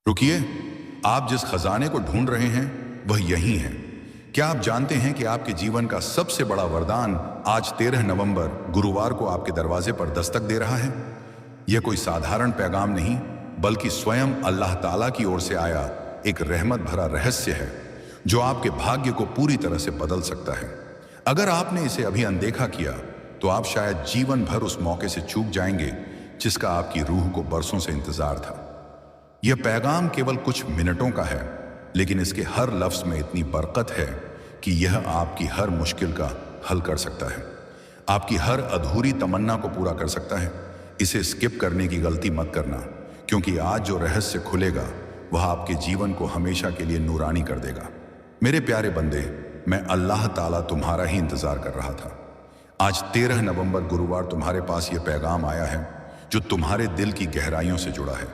रुकिए, आप जिस खजाने को ढूंढ रहे हैं वह यही है। क्या आप जानते हैं कि आपके जीवन का सबसे बड़ा वरदान आज 13 नवंबर गुरुवार को आपके दरवाजे पर दस्तक दे रहा है? यह कोई साधारण पैगाम नहीं, बल्कि स्वयं अल्लाह ताला की ओर से आया एक रहमत भरा रहस्य है जो आपके भाग्य को पूरी तरह से बदल सकता है। अगर आपने इसे अभी अनदेखा किया तो आप शायद जीवन भर उस मौके से चूक जाएंगे जिसका आपकी रूह को बरसों से इंतजार था। यह पैगाम केवल कुछ मिनटों का है, लेकिन इसके हर लफ्ज में इतनी बरकत है कि यह आपकी हर मुश्किल का हल कर सकता है, आपकी हर अधूरी तमन्ना को पूरा कर सकता है। इसे स्किप करने की गलती मत करना, क्योंकि आज जो रहस्य खुलेगा वह आपके जीवन को हमेशा के लिए नूरानी कर देगा। मेरे प्यारे बंदे, मैं अल्लाह ताला तुम्हारा ही इंतजार कर रहा था। आज 13 नवंबर गुरुवार तुम्हारे पास यह पैगाम आया है जो तुम्हारे दिल की गहराइयों से जुड़ा है।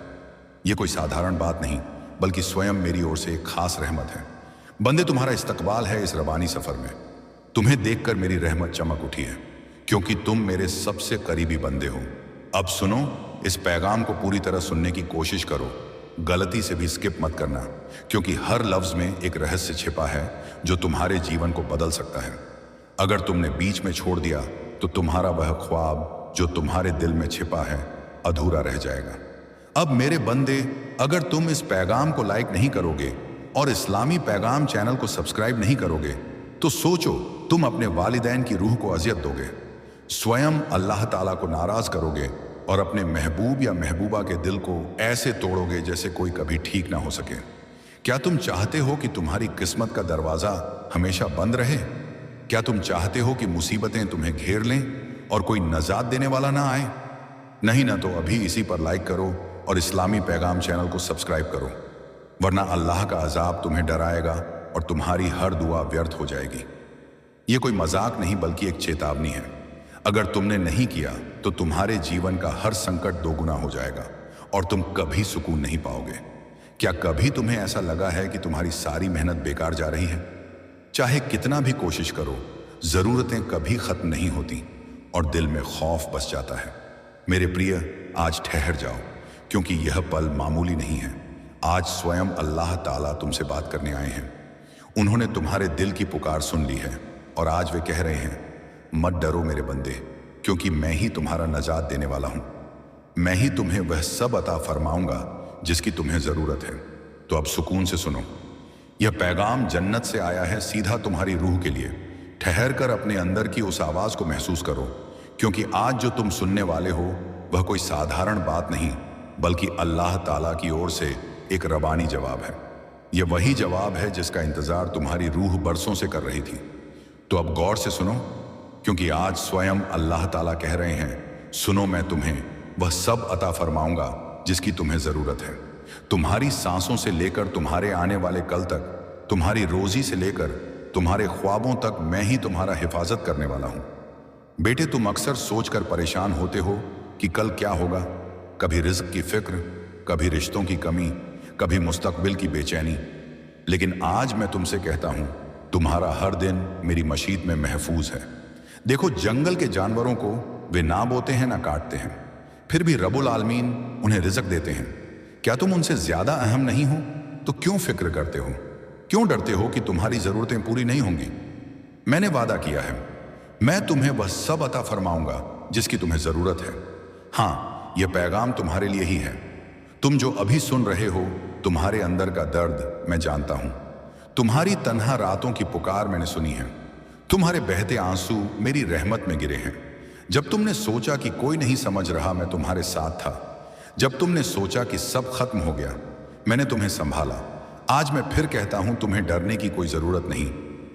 यह कोई साधारण बात नहीं, बल्कि स्वयं मेरी ओर से एक खास रहमत है। बंदे, तुम्हारा इस्तकबाल है इस रबानी सफर में। तुम्हें देखकर मेरी रहमत चमक उठी है, क्योंकि तुम मेरे सबसे करीबी बंदे हो। अब सुनो, इस पैगाम को पूरी तरह सुनने की कोशिश करो, गलती से भी स्किप मत करना, क्योंकि हर लफ्ज में एक रहस्य छिपा है जो तुम्हारे जीवन को बदल सकता है। अगर तुमने बीच में छोड़ दिया तो तुम्हारा वह ख्वाब जो तुम्हारे दिल में छिपा है अधूरा रह जाएगा। अब मेरे बंदे, अगर तुम इस पैगाम को लाइक नहीं करोगे और इस्लामी पैगाम चैनल को सब्सक्राइब नहीं करोगे तो सोचो, तुम अपने वालिदैन की रूह को अजियत दोगे, स्वयं अल्लाह ताला को नाराज करोगे और अपने महबूब या महबूबा के दिल को ऐसे तोड़ोगे जैसे कोई कभी ठीक ना हो सके। क्या तुम चाहते हो कि तुम्हारी किस्मत का दरवाजा हमेशा बंद रहे? क्या तुम चाहते हो कि मुसीबतें तुम्हें घेर लें और कोई नजात देने वाला ना आए? नहीं ना, तो अभी इसी पर लाइक करो और इस्लामी पैगाम चैनल को सब्सक्राइब करो, वरना अल्लाह का अजाब तुम्हें डराएगा और तुम्हारी हर दुआ व्यर्थ हो जाएगी। ये कोई मजाक नहीं, बल्कि एक चेतावनी है। अगर तुमने नहीं किया तो तुम्हारे जीवन का हर संकट दोगुना हो जाएगा और तुम कभी सुकून नहीं पाओगे। क्या कभी तुम्हें ऐसा लगा है कि तुम्हारी सारी मेहनत बेकार जा रही है? चाहे कितना भी कोशिश करो, जरूरतें कभी खत्म नहीं होती और दिल में खौफ बस जाता है। मेरे प्रिय, आज ठहर जाओ, क्योंकि यह पल मामूली नहीं है। आज स्वयं अल्लाह ताला तुमसे बात करने आए हैं। उन्होंने तुम्हारे दिल की पुकार सुन ली है और आज वे कह रहे हैं, मत डरो मेरे बंदे, क्योंकि मैं ही तुम्हारा नजात देने वाला हूं। मैं ही तुम्हें वह सब अता फरमाऊंगा जिसकी तुम्हें जरूरत है। तो अब सुकून से सुनो, यह पैगाम जन्नत से आया है, सीधा तुम्हारी रूह के लिए। ठहर कर अपने अंदर की उस आवाज को महसूस करो, क्योंकि आज जो तुम सुनने वाले हो वह कोई साधारण बात नहीं, बल्कि अल्लाह ताला की ओर से एक रबानी जवाब है। यह वही जवाब है जिसका इंतजार तुम्हारी रूह बरसों से कर रही थी। तो अब गौर से सुनो, क्योंकि आज स्वयं अल्लाह ताला कह रहे हैं, सुनो, मैं तुम्हें वह सब अता फरमाऊंगा जिसकी तुम्हें जरूरत है। तुम्हारी सांसों से लेकर तुम्हारे आने वाले कल तक, तुम्हारी रोजी से लेकर तुम्हारे ख्वाबों तक मैं ही तुम्हारा हिफाजत करने वाला हूं। बेटे, तुम अक्सर सोचकर परेशान होते हो कि कल क्या होगा। कभी रिज्क की फिक्र, कभी रिश्तों की कमी, कभी मुस्तकबिल की बेचैनी। लेकिन आज मैं तुमसे कहता हूं, तुम्हारा हर दिन मेरी मशीत में महफूज है। देखो, जंगल के जानवरों को वे ना बोते हैं ना काटते हैं, फिर भी रब्बुल आलमीन उन्हें रिज़्क देते हैं। क्या तुम उनसे ज्यादा अहम नहीं हो? तो क्यों फिक्र करते हो? क्यों डरते हो कि तुम्हारी जरूरतें पूरी नहीं होंगी? मैंने वादा किया है, मैं तुम्हें वह सब अता फरमाऊंगा जिसकी तुम्हें जरूरत है। हाँ, यह पैगाम तुम्हारे लिए ही है। तुम जो अभी सुन रहे हो, तुम्हारे अंदर का दर्द मैं जानता हूं। तुम्हारी तन्हा रातों की पुकार मैंने सुनी है। तुम्हारे बहते आंसू मेरी रहमत में गिरे हैं। जब तुमने सोचा कि कोई नहीं समझ रहा, मैं तुम्हारे साथ था। जब तुमने सोचा कि सब खत्म हो गया, मैंने तुम्हें संभाला। आज मैं फिर कहता हूं, तुम्हें डरने की कोई जरूरत नहीं,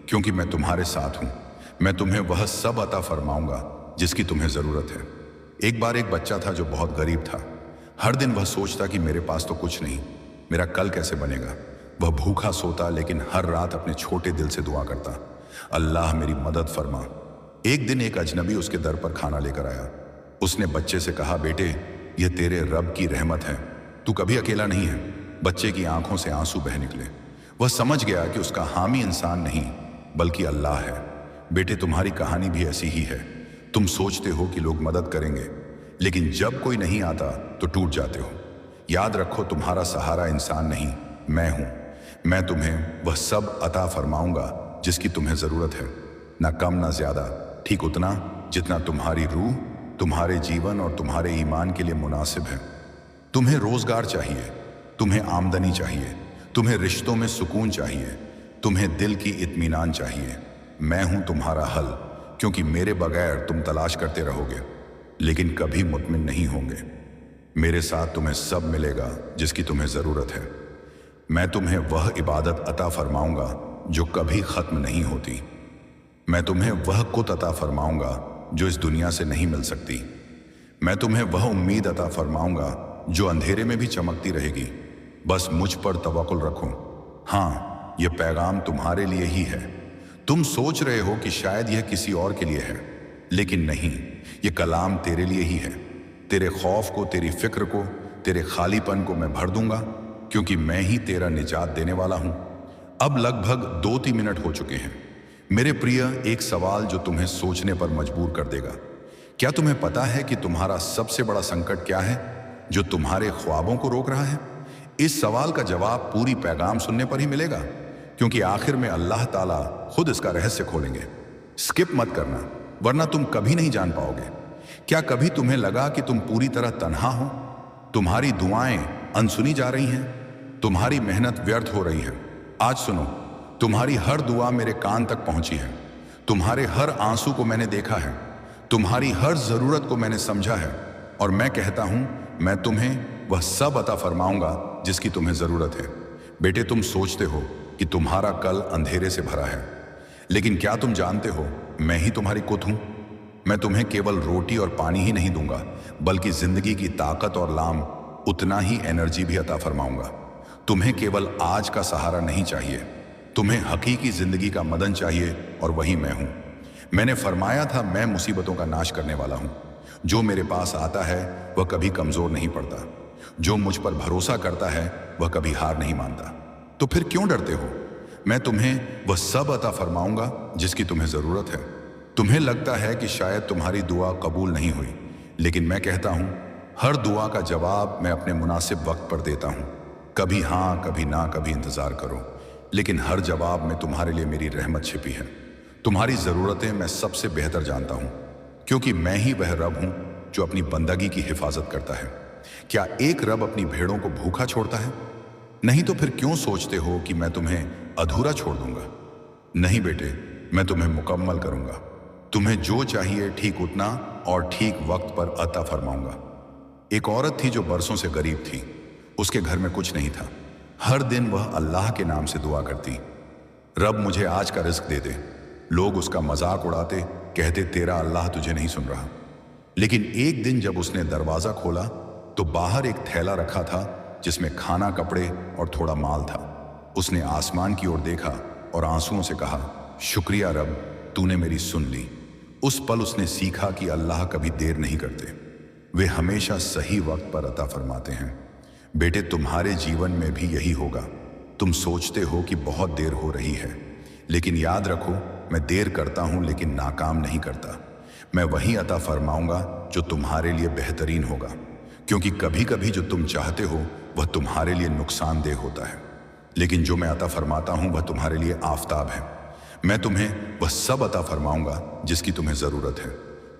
क्योंकि मैं तुम्हारे साथ हूं। मैं तुम्हें वह सब अता फरमाऊंगा जिसकी तुम्हें जरूरत है। एक बार एक बच्चा था जो बहुत गरीब था। हर दिन वह सोचता कि मेरे पास तो कुछ नहीं, मेरा कल कैसे बनेगा। वह भूखा सोता, लेकिन हर रात अपने छोटे दिल से दुआ करता, अल्लाह मेरी मदद फरमा। एक दिन एक अजनबी उसके दर पर खाना लेकर आया। उसने बच्चे से कहा, बेटे, यह तेरे रब की रहमत है, तू कभी अकेला नहीं है। बच्चे की आंखों से आंसू बह निकले। वह समझ गया कि उसका हामी इंसान नहीं, बल्कि अल्लाह है। बेटे, तुम्हारी कहानी भी ऐसी ही है। तुम सोचते हो कि लोग मदद करेंगे, लेकिन जब कोई नहीं आता तो टूट जाते हो। याद रखो, तुम्हारा सहारा इंसान नहीं, मैं हूं। मैं तुम्हें वह सब अता फरमाऊंगा जिसकी तुम्हें जरूरत है, ना कम ना ज्यादा, ठीक उतना जितना तुम्हारी रूह, तुम्हारे जीवन और तुम्हारे ईमान के लिए मुनासिब है। तुम्हें रोजगार चाहिए, तुम्हें आमदनी चाहिए, तुम्हें रिश्तों में सुकून चाहिए, तुम्हें दिल की इत्मीनान चाहिए। मैं हूं तुम्हारा हल, क्योंकि मेरे बगैर तुम तलाश करते रहोगे लेकिन कभी मुतमिन नहीं होंगे। मेरे साथ तुम्हें सब मिलेगा जिसकी तुम्हें जरूरत है। मैं तुम्हें वह इबादत अता फरमाऊंगा जो कभी खत्म नहीं होती। मैं तुम्हें वह कुत अता फरमाऊंगा जो इस दुनिया से नहीं मिल सकती। मैं तुम्हें वह उम्मीद अता फरमाऊंगा जो अंधेरे में भी चमकती रहेगी। बस मुझ पर तवक्कुल रखो। हाँ, यह पैगाम तुम्हारे लिए ही है। तुम सोच रहे हो कि शायद यह किसी और के लिए है, लेकिन नहीं, यह कलाम तेरे लिए ही है। तेरे खौफ को, तेरी फिक्र को, तेरे खालीपन को मैं भर दूंगा, क्योंकि मैं ही तेरा निजात देने वाला हूं। अब लगभग 2-3 मिनट हो चुके हैं। मेरे प्रिय, एक सवाल जो तुम्हें सोचने पर मजबूर कर देगा। क्या तुम्हें पता है कि तुम्हारा सबसे बड़ा संकट क्या है जो तुम्हारे ख्वाबों को रोक रहा है? इस सवाल का जवाब पूरी पैगाम सुनने पर ही मिलेगा, क्योंकि आखिर में अल्लाह ताला खुद इसका रहस्य खोलेंगे। स्किप मत करना, वरना तुम कभी नहीं जान पाओगे। क्या कभी तुम्हें लगा कि तुम पूरी तरह तन्हा हो? तुम्हारी दुआएं अनसुनी जा रही हैं, तुम्हारी मेहनत व्यर्थ हो रही है। आज सुनो, तुम्हारी हर दुआ मेरे कान तक पहुंची है, तुम्हारे हर आंसू को मैंने देखा है, तुम्हारी हर जरूरत को मैंने समझा है, और मैं कहता हूं, मैं तुम्हें वह सब अता फरमाऊंगा जिसकी तुम्हें जरूरत है। बेटे, तुम सोचते हो कि तुम्हारा कल अंधेरे से भरा है, लेकिन क्या तुम जानते हो मैं ही तुम्हारी कुत हूं। मैं तुम्हें केवल रोटी और पानी ही नहीं दूंगा, बल्कि जिंदगी की ताकत और लाम, उतना ही एनर्जी भी अता फरमाऊंगा। तुम्हें केवल आज का सहारा नहीं चाहिए, तुम्हें हकीकी जिंदगी का मदन चाहिए, और वही मैं हूं। मैंने फरमाया था, मैं मुसीबतों का नाश करने वाला हूं। जो मेरे पास आता है वह कभी कमजोर नहीं पड़ता। जो मुझ पर भरोसा करता है वह कभी हार नहीं मानता। तो फिर क्यों डरते हो? मैं तुम्हें वह सब अता फरमाऊंगा जिसकी तुम्हें जरूरत है। तुम्हें लगता है कि शायद तुम्हारी दुआ कबूल नहीं हुई, लेकिन मैं कहता हूं, हर दुआ का जवाब मैं अपने मुनासिब वक्त पर देता हूं। कभी हाँ, कभी ना, कभी इंतजार करो, लेकिन हर जवाब में तुम्हारे लिए मेरी रहमत छिपी है। तुम्हारी जरूरतें मैं सबसे बेहतर जानता हूं, क्योंकि मैं ही वह रब हूं जो अपनी बंदगी की हिफाजत करता है। क्या एक रब अपनी भेड़ों को भूखा छोड़ता है? नहीं, तो फिर क्यों सोचते हो कि मैं तुम्हें अधूरा छोड़ दूंगा? नहीं बेटे, मैं तुम्हें मुकम्मल करूंगा। तुम्हें जो चाहिए ठीक उतना और ठीक वक्त पर अता फरमाऊंगा। एक औरत थी जो बरसों से गरीब थी। उसके घर में कुछ नहीं था। हर दिन वह अल्लाह के नाम से दुआ करती, रब मुझे आज का रिस्क दे दे। लोग उसका मजाक उड़ाते, कहते तेरा अल्लाह तुझे नहीं सुन रहा। लेकिन एक दिन जब उसने दरवाजा खोला तो बाहर एक थैला रखा था जिसमें खाना, कपड़े और थोड़ा माल था। उसने आसमान की ओर देखा और आंसुओं से कहा, शुक्रिया रब, तूने मेरी सुन ली। उस पल उसने सीखा कि अल्लाह कभी देर नहीं करते, वे हमेशा सही वक्त पर अता फरमाते हैं। बेटे, तुम्हारे जीवन में भी यही होगा। तुम सोचते हो कि बहुत देर हो रही है, लेकिन याद रखो, मैं देर करता हूं लेकिन नाकाम नहीं करता। मैं वही अता फरमाऊंगा जो तुम्हारे लिए बेहतरीन होगा, क्योंकि कभी कभी जो तुम चाहते हो वह तुम्हारे लिए नुकसानदेह होता है, लेकिन जो मैं अता फरमाता हूं वह तुम्हारे लिए आफताब है। मैं तुम्हें वह सब अता फरमाऊंगा जिसकी तुम्हें जरूरत है।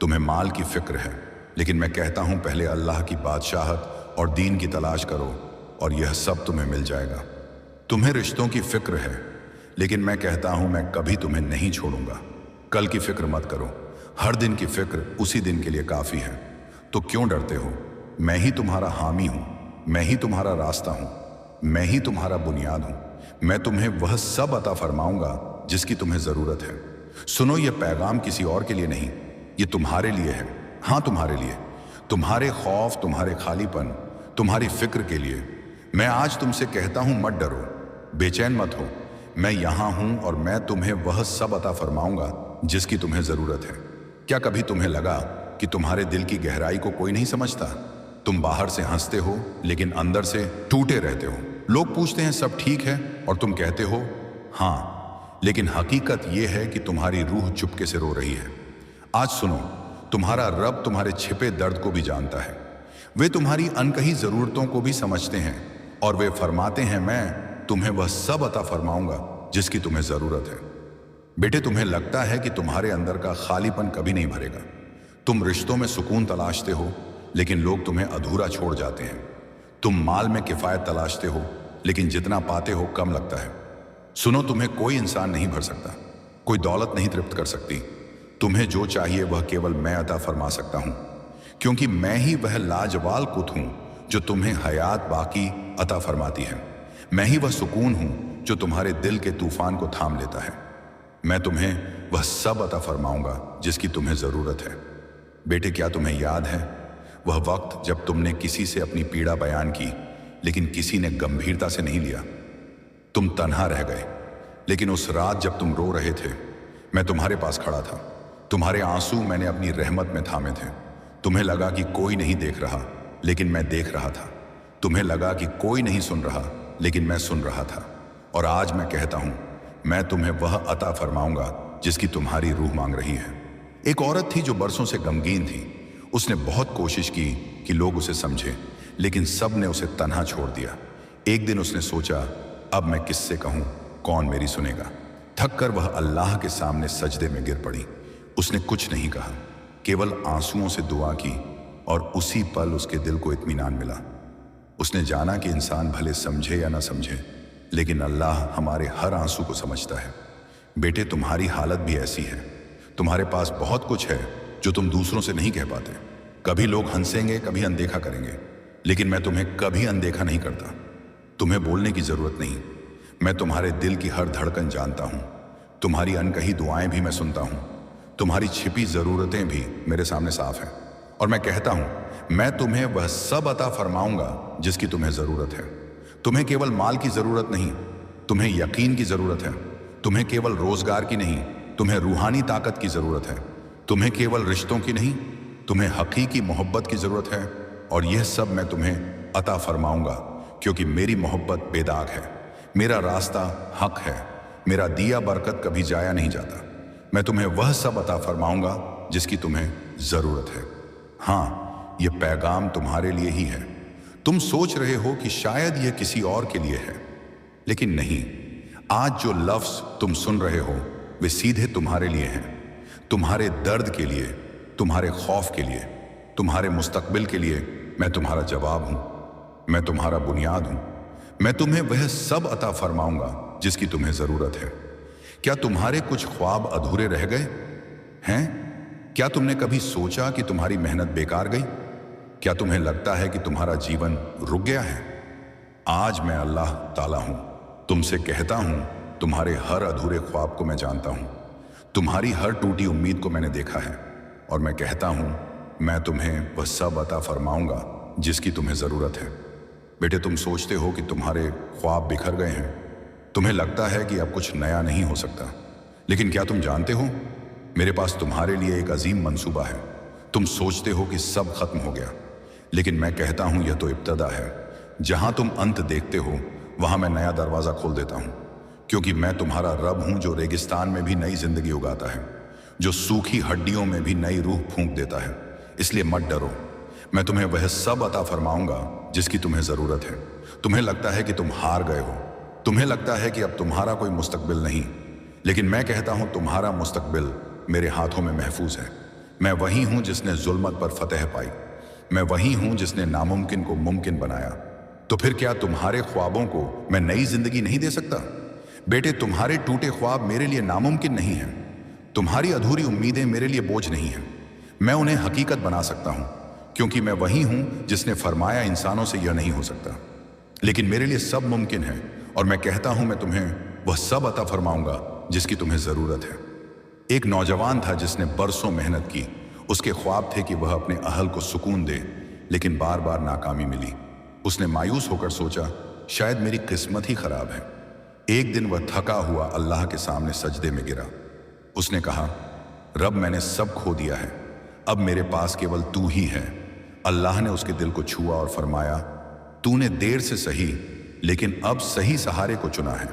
तुम्हें माल की फिक्र है, लेकिन मैं कहता हूं पहले अल्लाह की बादशाहत और दीन की तलाश करो और यह सब तुम्हें मिल जाएगा। तुम्हें रिश्तों की फिक्र है, लेकिन मैं कहता हूं मैं कभी तुम्हें नहीं छोड़ूंगा। कल की फिक्र मत करो, हर दिन की फिक्र उसी दिन के लिए काफी है। तो क्यों डरते हो? मैं ही तुम्हारा हामी हूं, मैं ही तुम्हारा रास्ता हूं, मैं ही तुम्हारा बुनियाद हूं। मैं तुम्हें वह सब अता फरमाऊंगा जिसकी तुम्हें जरूरत है। सुनो, यह पैगाम किसी और के लिए नहीं, ये तुम्हारे लिए है। हाँ, तुम्हारे लिए, तुम्हारे खौफ, तुम्हारे खालीपन, तुम्हारी फिक्र के लिए। मैं आज तुमसे कहता हूं, मत डरो, बेचैन मत हो। मैं यहां हूं और मैं तुम्हें वह सब अता फरमाऊंगा जिसकी तुम्हें जरूरत है। क्या कभी तुम्हें लगा कि तुम्हारे दिल की गहराई को कोई नहीं समझता? तुम बाहर से हंसते हो लेकिन अंदर से टूटे रहते हो। लोग पूछते हैं सब ठीक है और तुम कहते हो हाँ, लेकिन हकीकत यह है कि तुम्हारी रूह चुपके से रो रही है। आज सुनो, तुम्हारा रब तुम्हारे छिपे दर्द को भी जानता है। वे तुम्हारी अनकही जरूरतों को भी समझते हैं और वे फरमाते हैं मैं तुम्हें वह सब अता फरमाऊंगा जिसकी तुम्हें जरूरत है। बेटे, तुम्हें लगता है कि तुम्हारे अंदर का खालीपन कभी नहीं भरेगा। तुम रिश्तों में सुकून तलाशते हो लेकिन लोग तुम्हें अधूरा छोड़ जाते हैं। तुम माल में किफायत तलाशते हो लेकिन जितना पाते हो कम लगता है। सुनो, तुम्हें कोई इंसान नहीं भर सकता, कोई दौलत नहीं तृप्त कर सकती। तुम्हें जो चाहिए वह केवल मैं अता फरमा सकता हूं, क्योंकि मैं ही वह लाजवाल कुत हूं जो तुम्हें हयात बाकी अता फरमाती है। मैं ही वह सुकून हूं जो तुम्हारे दिल के तूफान को थाम लेता है। मैं तुम्हें वह सब अता फरमाऊंगा जिसकी तुम्हें जरूरत है। बेटे, क्या तुम्हें याद है वह वक्त जब तुमने किसी से अपनी पीड़ा बयान की लेकिन किसी ने गंभीरता से नहीं लिया? तुम तन्हा रह गए, लेकिन उस रात जब तुम रो रहे थे मैं तुम्हारे पास खड़ा था। तुम्हारे आंसू मैंने अपनी रहमत में थामे थे। तुम्हें लगा कि कोई नहीं देख रहा, लेकिन मैं देख रहा था। तुम्हें लगा कि कोई नहीं सुन रहा, लेकिन मैं सुन रहा था। और आज मैं कहता हूं, मैं तुम्हें वह अता फरमाऊंगा जिसकी तुम्हारी रूह मांग रही है। एक औरत थी जो बरसों से गमगीन थी। उसने बहुत कोशिश की कि लोग उसे समझें, लेकिन सब ने उसे तन्हा छोड़ दिया। एक दिन उसने सोचा, अब मैं किससे कहूं, कौन मेरी सुनेगा। थक कर वह अल्लाह के सामने सजदे में गिर पड़ी। उसने कुछ नहीं कहा, केवल आंसुओं से दुआ की, और उसी पल उसके दिल को इत्मीनान मिला। उसने जाना कि इंसान भले समझे या ना समझे, लेकिन अल्लाह हमारे हर आंसू को समझता है। बेटे, तुम्हारी हालत भी ऐसी है। तुम्हारे पास बहुत कुछ है जो तुम दूसरों से नहीं कह पाते। कभी लोग हंसेंगे, कभी अनदेखा करेंगे, लेकिन मैं तुम्हें कभी अनदेखा नहीं करता। तुम्हें बोलने की जरूरत नहीं। मैं तुम्हारे दिल की हर धड़कन जानता हूं। तुम्हारी अनकही दुआएं भी मैं सुनता हूं। तुम्हारी छिपी जरूरतें भी मेरे सामने साफ हैं। और मैं कहता हूं, मैं तुम्हें वह सब अता फरमाऊंगा जिसकी तुम्हें जरूरत है। तुम्हें केवल माल की जरूरत नहीं, तुम्हें यकीन की जरूरत है। तुम्हें केवल रोजगार की नहीं, तुम्हें रूहानी ताकत की जरूरत है। तुम्हें केवल रिश्तों की नहीं, तुम्हें हकीकी मोहब्बत की जरूरत है। और यह सब मैं तुम्हें अता फरमाऊंगा, क्योंकि मेरी मोहब्बत बेदाग है, मेरा रास्ता हक है, मेरा दिया बरकत कभी जाया नहीं जाता। मैं तुम्हें वह सब अता फरमाऊंगा जिसकी तुम्हें जरूरत है। हाँ, यह पैगाम तुम्हारे लिए ही है। तुम सोच रहे हो कि शायद यह किसी और के लिए है, लेकिन नहीं। आज जो लफ्ज तुम सुन रहे हो वे सीधे तुम्हारे लिए हैं। तुम्हारे दर्द के लिए, तुम्हारे खौफ के लिए, तुम्हारे मुस्तकबिल के लिए मैं तुम्हारा जवाब हूं। मैं तुम्हारा बुनियाद हूं। मैं तुम्हें वह सब अता फरमाऊंगा जिसकी तुम्हें जरूरत है। क्या तुम्हारे कुछ ख्वाब अधूरे रह गए हैं? क्या तुमने कभी सोचा कि तुम्हारी मेहनत बेकार गई? क्या तुम्हें लगता है कि तुम्हारा जीवन रुक गया है? आज मैं अल्लाह ताला हूं, तुमसे कहता हूं, तुम्हारे हर अधूरे ख्वाब को मैं जानता हूं। तुम्हारी हर टूटी उम्मीद को मैंने देखा है। और मैं कहता हूं, मैं तुम्हें वह सब अता फरमाऊंगा जिसकी तुम्हें जरूरत है। बेटे, तुम सोचते हो कि तुम्हारे ख्वाब बिखर गए हैं। तुम्हें लगता है कि अब कुछ नया नहीं हो सकता, लेकिन क्या तुम जानते हो, मेरे पास तुम्हारे लिए एक अजीम मंसूबा है। तुम सोचते हो कि सब खत्म हो गया, लेकिन मैं कहता हूं यह तो इब्तदा है। जहां तुम अंत देखते हो वहां मैं नया दरवाजा खोल देता हूं, क्योंकि मैं तुम्हारा रब हूं जो रेगिस्तान में भी नई जिंदगी उगाता है, जो सूखी हड्डियों में भी नई रूह फूंक देता है। इसलिए मत डरो, मैं तुम्हें वह सब अता फरमाऊंगा जिसकी तुम्हें जरूरत है। तुम्हें लगता है कि तुम हार गए हो, तुम्हें लगता है कि अब तुम्हारा कोई मुस्तकबिल नहीं, लेकिन मैं कहता हूं तुम्हारा मुस्तकबिल मेरे हाथों में महफूज है। मैं वही हूं जिसने जुल्मत पर फतेह पाई। मैं वही हूं जिसने नामुमकिन को मुमकिन बनाया। तो फिर क्या तुम्हारे ख्वाबों को मैं नई जिंदगी नहीं दे सकता? बेटे, तुम्हारे टूटे ख्वाब मेरे लिए नामुमकिन नहीं हैं। तुम्हारी अधूरी उम्मीदें मेरे लिए बोझ नहीं हैं। मैं उन्हें हकीकत बना सकता हूं, क्योंकि मैं वही हूं जिसने फरमाया इंसानों से यह नहीं हो सकता। लेकिन मेरे लिए सब मुमकिन है, और मैं कहता हूं मैं तुम्हें वह सब अता फरमाऊंगा जिसकी तुम्हें जरूरत है। एक नौजवान था जिसने बरसों मेहनत की। उसके ख्वाब थे कि वह अपने अहल को सुकून दे, लेकिन बार बार नाकामी मिली। उसने मायूस होकर सोचा, शायद मेरी किस्मत ही खराब है। एक दिन वह थका हुआ अल्लाह के सामने सजदे में गिरा। उसने कहा, रब, मैंने सब खो दिया है, अब मेरे पास केवल तू ही है। अल्लाह ने उसके दिल को छुआ और फरमाया, तूने देर से सही, लेकिन अब सही सहारे को चुना है।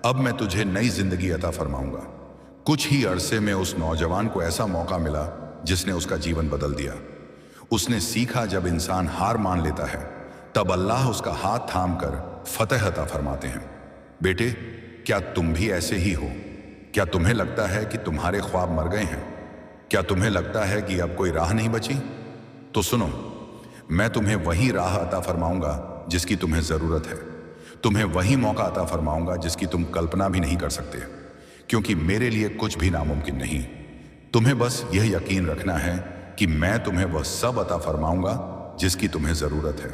अब मैं तुझे नई जिंदगी अता फरमाऊंगा। कुछ ही अरसे में उस नौजवान को ऐसा मौका मिला जिसने उसका जीवन बदल दिया। उसने सीखा जब इंसान हार मान लेता है तब अल्लाह उसका हाथ थाम कर फतह अता फरमाते हैं। बेटे, क्या तुम भी ऐसे ही हो? क्या तुम्हें लगता है कि तुम्हारे ख्वाब मर गए हैं? क्या तुम्हें लगता है कि अब कोई राह नहीं बची? तो सुनो, मैं तुम्हें वही राह अता फरमाऊंगा जिसकी तुम्हें जरूरत है। तुम्हें वही मौका अता फरमाऊंगा जिसकी तुम कल्पना भी नहीं कर सकते, क्योंकि मेरे लिए कुछ भी नामुमकिन नहीं। तुम्हें बस यह यकीन रखना है कि मैं तुम्हें वह सब अता फरमाऊंगा जिसकी तुम्हें जरूरत है।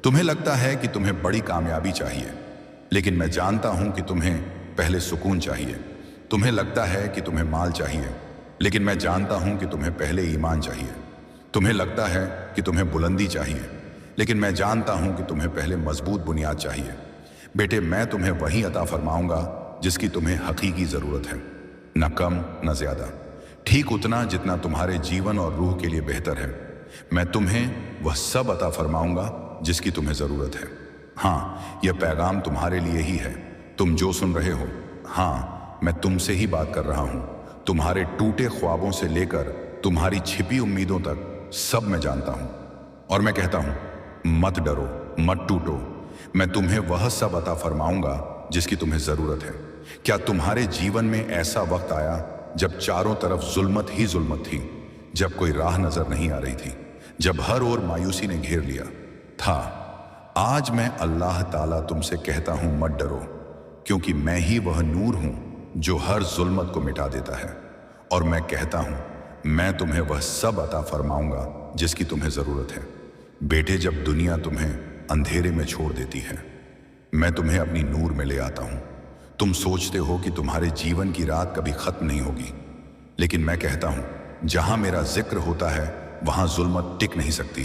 तुम्हें लगता है कि तुम्हें बड़ी कामयाबी चाहिए, लेकिन मैं जानता हूं कि तुम्हें पहले सुकून चाहिए। तुम्हें लगता है कि तुम्हें माल चाहिए, लेकिन मैं जानता हूं कि तुम्हें पहले ईमान चाहिए। तुम्हें लगता है कि तुम्हें बुलंदी चाहिए, लेकिन मैं जानता हूं कि तुम्हें पहले मजबूत बुनियाद चाहिए। बेटे, मैं तुम्हें वही अता फरमाऊंगा जिसकी तुम्हें हकीकी जरूरत है, न कम न ज्यादा, ठीक उतना जितना तुम्हारे जीवन और रूह के लिए बेहतर है। मैं तुम्हें वह सब अता फरमाऊंगा जिसकी तुम्हें जरूरत है। हाँ, यह पैगाम तुम्हारे लिए ही है। तुम जो सुन रहे हो, हाँ, मैं तुमसे ही बात कर रहा हूं। तुम्हारे टूटे ख्वाबों से लेकर तुम्हारी छिपी उम्मीदों तक सब मैं जानता हूं। और मैं कहता हूं, मत डरो, मत टूटो। मैं तुम्हें वह सब अता फरमाऊंगा जिसकी तुम्हें जरूरत है। क्या तुम्हारे जीवन में ऐसा वक्त आया जब चारों तरफ जुल्मत ही जुल्मत थी, जब कोई राह नजर नहीं आ रही थी, जब हर ओर मायूसी ने घेर लिया था? आज मैं अल्लाह ताला तुमसे कहता हूं, मत डरो, क्योंकि मैं ही वह नूर हूं जो हर जुल्मत को मिटा देता है। और मैं कहता हूं, मैं तुम्हें वह सब अता फरमाऊंगा जिसकी तुम्हें जरूरत है। बेटे, जब दुनिया तुम्हें अंधेरे में छोड़ देती है, मैं तुम्हें अपनी नूर में ले आता हूं। तुम सोचते हो कि तुम्हारे जीवन की रात कभी खत्म नहीं होगी, लेकिन मैं कहता हूं, जहां मेरा जिक्र होता है वहां जुल्मत टिक नहीं सकती,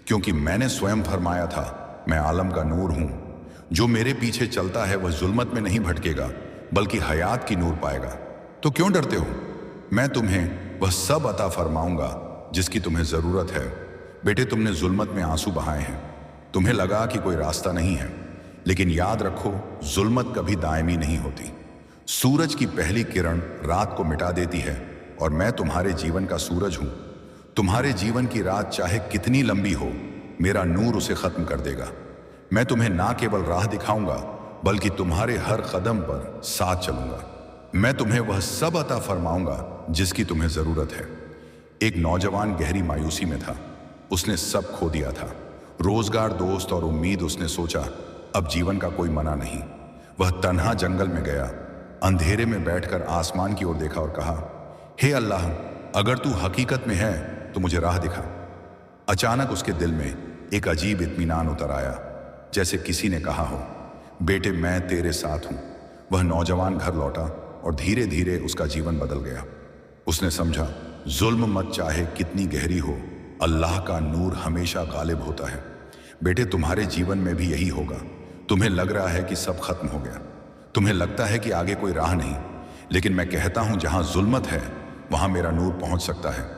क्योंकि मैंने स्वयं फरमाया था, मैं आलम का नूर हूं। जो मेरे पीछे चलता है वह जुल्मत में नहीं भटकेगा, बल्कि हयात की नूर पाएगा। तो क्यों डरते हो? मैं तुम्हें वह सब अता फरमाऊंगा जिसकी तुम्हें जरूरत है। बेटे, तुमने जुल्मत में आंसू बहाए हैं, तुम्हें लगा कि कोई रास्ता नहीं है, लेकिन याद रखो, जुल्मत कभी दायमी नहीं होती। सूरज की पहली किरण रात को मिटा देती है, और मैं तुम्हारे जीवन का सूरज हूं। तुम्हारे जीवन की रात चाहे कितनी लंबी हो, मेरा नूर उसे खत्म कर देगा। मैं तुम्हें ना केवल राह दिखाऊंगा, बल्कि तुम्हारे हर कदम पर साथ चलूंगा। मैं तुम्हें वह सब अता फरमाऊंगा जिसकी तुम्हें जरूरत है। एक नौजवान गहरी मायूसी में था। उसने सब खो दिया था, रोजगार, दोस्त और उम्मीद। उसने सोचा, अब जीवन का कोई मना नहीं। वह तन्हा जंगल में गया, अंधेरे में बैठकर आसमान की ओर देखा और कहा, हे अल्लाह, अगर तू हकीकत में है तो मुझे राह दिखा। अचानक उसके दिल में एक अजीब इत्मीनान उतर आया, जैसे किसी ने कहा हो, बेटे, मैं तेरे साथ हूं। वह नौजवान घर लौटा और धीरे धीरे उसका जीवन बदल गया। उसने समझा, जुल्म मत चाहे कितनी गहरी हो, अल्लाह का नूर हमेशा गालिब होता है। बेटे, तुम्हारे जीवन में भी यही होगा। तुम्हें लग रहा है कि सब खत्म हो गया, तुम्हें लगता है कि आगे कोई राह नहीं, लेकिन मैं कहता हूं, जहां जुल्मत है वहां मेरा नूर पहुंच सकता है।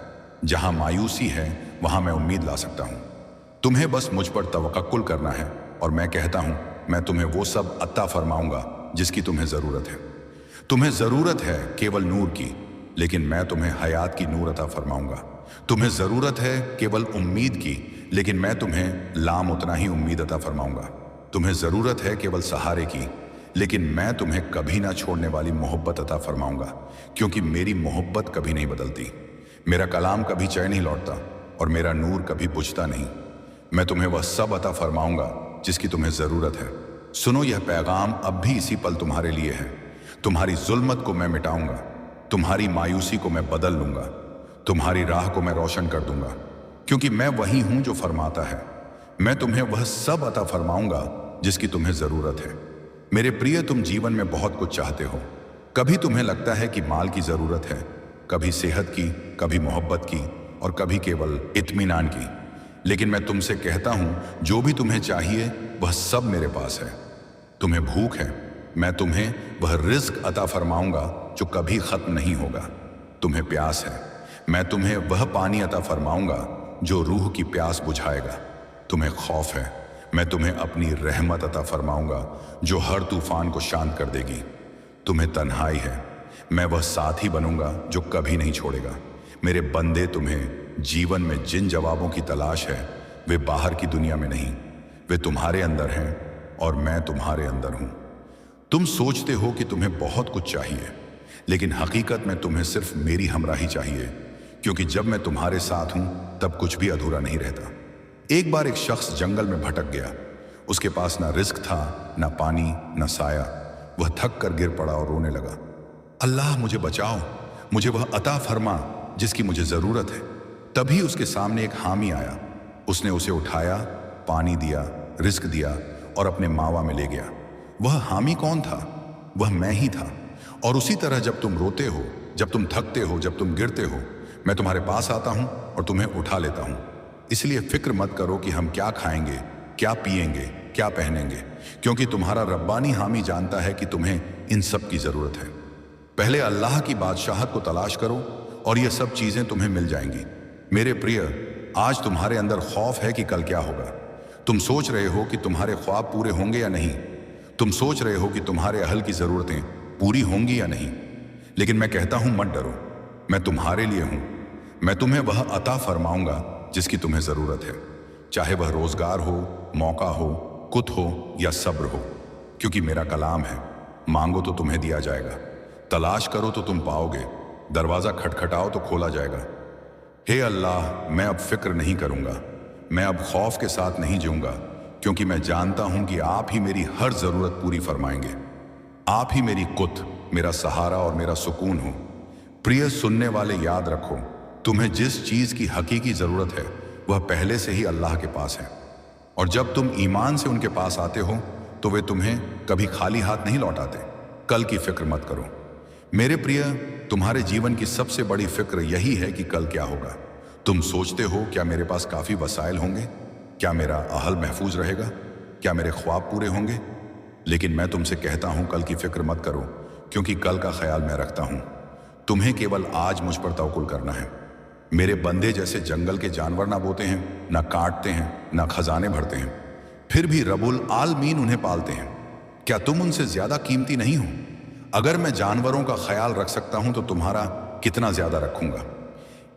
जहां मायूसी है वहां मैं उम्मीद ला सकता हूं। तुम्हें बस मुझ पर तवक्कुल करना है, और मैं कहता हूं, मैं तुम्हें वो सब अता फरमाऊंगा जिसकी तुम्हें जरूरत है। तुम्हें जरूरत है केवल नूर की, लेकिन मैं तुम्हें हयात की नूर अता फरमाऊंगा। तुम्हें जरूरत है केवल उम्मीद की, लेकिन मैं तुम्हें लाम उतना ही उम्मीद अता फरमाऊंगा। तुम्हें जरूरत है केवल सहारे की, लेकिन मैं तुम्हें कभी ना छोड़ने वाली मोहब्बत अता फरमाऊंगा, क्योंकि मेरी मोहब्बत कभी नहीं बदलती। मेरा कलाम कभी चैन नहीं लौटता, और मेरा नूर कभी बुझता नहीं। मैं तुम्हें वह सब अता फरमाऊंगा जिसकी तुम्हें जरूरत है। सुनो, यह पैगाम अब भी इसी पल तुम्हारे लिए है। तुम्हारी जुल्मत को मैं मिटाऊंगा, तुम्हारी मायूसी को मैं बदल लूंगा, तुम्हारी राह को मैं रोशन कर दूंगा, क्योंकि मैं वही हूं जो फरमाता है। मैं तुम्हें वह सब अता फरमाऊंगा जिसकी तुम्हें जरूरत है। मेरे प्रिय, तुम जीवन में बहुत कुछ चाहते हो। कभी तुम्हें लगता है कि माल की जरूरत है, कभी सेहत की, कभी मोहब्बत की, और कभी केवल इत्मीनान की। लेकिन मैं तुमसे कहता हूं, जो भी तुम्हें चाहिए वह सब मेरे पास है। तुम्हें भूख है, मैं तुम्हें वह रिज्क अता फरमाऊंगा जो कभी खत्म नहीं होगा। तुम्हें प्यास है, मैं तुम्हें वह पानी अता फरमाऊंगा जो रूह की प्यास बुझाएगा। तुम्हें खौफ है, मैं तुम्हें अपनी रहमत अता फरमाऊंगा जो हर तूफान को शांत कर देगी। तुम्हें तन्हाई है, मैं वह साथी बनूंगा जो कभी नहीं छोड़ेगा। मेरे बंदे, तुम्हें जीवन में जिन जवाबों की तलाश है वे बाहर की दुनिया में नहीं, वे तुम्हारे अंदर हैं और मैं तुम्हारे अंदर हूं। तुम सोचते हो कि तुम्हें बहुत कुछ चाहिए, लेकिन हकीकत में तुम्हें सिर्फ मेरी हमराही चाहिए, क्योंकि जब मैं तुम्हारे साथ हूं तब कुछ भी अधूरा नहीं रहता। एक बार एक शख्स जंगल में भटक गया। उसके पास ना रिस्क था, ना पानी, ना साया। वह थक कर गिर पड़ा और रोने लगा, अल्लाह मुझे बचाओ, मुझे वह अता फरमा जिसकी मुझे जरूरत है। तभी उसके सामने एक हामी आया। उसने उसे उठाया, पानी दिया, रिस्क दिया और अपने मावा में ले गया। वह हामी कौन था? वह मैं ही था। और उसी तरह जब तुम रोते हो, जब तुम थकते हो, जब तुम गिरते हो, मैं तुम्हारे पास आता हूं और तुम्हें उठा लेता हूं। इसलिए फिक्र मत करो कि हम क्या खाएंगे, क्या पिएंगे, क्या पहनेंगे, क्योंकि तुम्हारा रब्बानी हामी जानता है कि तुम्हें इन सब की जरूरत है। पहले अल्लाह की बादशाहत को तलाश करो और ये सब चीजें तुम्हें मिल जाएंगी। मेरे प्रिय, आज तुम्हारे अंदर खौफ है कि कल क्या होगा। तुम सोच रहे हो कि तुम्हारे ख्वाब पूरे होंगे या नहीं। तुम सोच रहे हो कि तुम्हारे अहल की जरूरतें पूरी होंगी या नहीं। लेकिन मैं कहता हूं, मत डरो, मैं तुम्हारे लिए हूं। मैं तुम्हें वह अता फरमाऊंगा जिसकी तुम्हें जरूरत है, चाहे वह रोजगार हो, मौका हो, कुत हो या सब्र हो, क्योंकि मेरा कलाम है। मांगो तो तुम्हें दिया जाएगा, तलाश करो तो तुम पाओगे, दरवाजा खटखटाओ तो खोला जाएगा। हे अल्लाह, मैं अब फिक्र नहीं करूंगा, मैं अब खौफ के साथ नहीं जीऊंगा, क्योंकि मैं जानता हूं कि आप ही मेरी हर जरूरत पूरी फरमाएंगे। आप ही मेरी कुत, मेरा सहारा और मेरा सुकून हो। प्रिय सुनने वाले, याद रखो, तुम्हें जिस चीज की हकीकी जरूरत है वह पहले से ही अल्लाह के पास है। और जब तुम ईमान से उनके पास आते हो तो वे तुम्हें कभी खाली हाथ नहीं लौटाते। कल की फिक्र मत करो। मेरे प्रिय, तुम्हारे जीवन की सबसे बड़ी फिक्र यही है कि कल क्या होगा। तुम सोचते हो, क्या मेरे पास काफी वसाइल होंगे, क्या मेरा अहल महफूज रहेगा, क्या मेरे ख्वाब पूरे होंगे। लेकिन मैं तुमसे कहता हूं, कल की फिक्र मत करो, क्योंकि कल का ख्याल मैं रखता हूं। तुम्हें केवल आज मुझ पर तवक्कुल करना है। मेरे बंदे जैसे जंगल के जानवर ना बोते हैं, ना काटते हैं, ना खजाने भरते हैं, फिर भी रब्बुल आलमीन उन्हें पालते हैं। क्या तुम उनसे ज्यादा कीमती नहीं हो? अगर मैं जानवरों का ख्याल रख सकता हूं तो तुम्हारा कितना ज्यादा रखूंगा।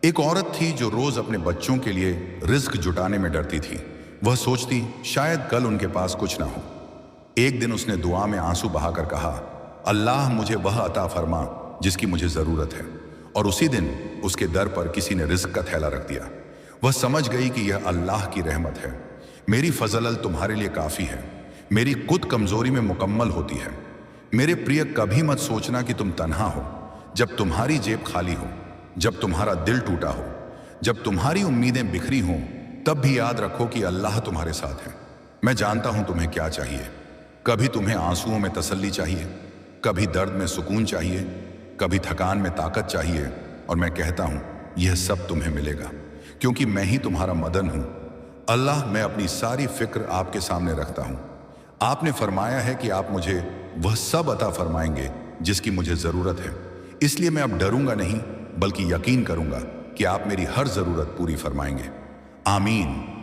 एक औरत थी जो रोज अपने बच्चों के लिए रिस्क जुटाने में डरती थी। वह सोचती, शायद कल उनके पास कुछ ना हो। एक दिन उसने दुआ में आंसू बहाकर कहा, अल्लाह मुझे वह अता फरमा जिसकी मुझे जरूरत है। और उसी दिन उसके दर पर किसी ने रिस्क का थैला रख दिया। वह समझ गई कि यह अल्लाह की रहमत है। मेरी फजल तुम्हारे लिए काफी है। मेरी कुत कमजोरी में मुकम्मल होती है। मेरे प्रिय, कभी मत सोचना कि तुम तन्हा हो। जब तुम्हारी जेब खाली हो, जब तुम्हारा दिल टूटा हो, जब तुम्हारी उम्मीदें बिखरी हों, तब भी याद रखो कि अल्लाह तुम्हारे साथ है। मैं जानता हूं तुम्हें क्या चाहिए। कभी तुम्हें आंसुओं में तसल्ली चाहिए, कभी दर्द में सुकून चाहिए, कभी थकान में ताकत चाहिए, और मैं कहता हूं यह सब तुम्हें मिलेगा, क्योंकि मैं ही तुम्हारा मदन हूं। अल्लाह, मैं अपनी सारी फिक्र आपके सामने रखता हूं। आपने फरमाया है कि आप मुझे वह सब अता फरमाएंगे जिसकी मुझे जरूरत है। इसलिए मैं अब डरूंगा नहीं, बल्कि यकीन करूंगा कि आप मेरी हर जरूरत पूरी फरमाएंगे। आमीन।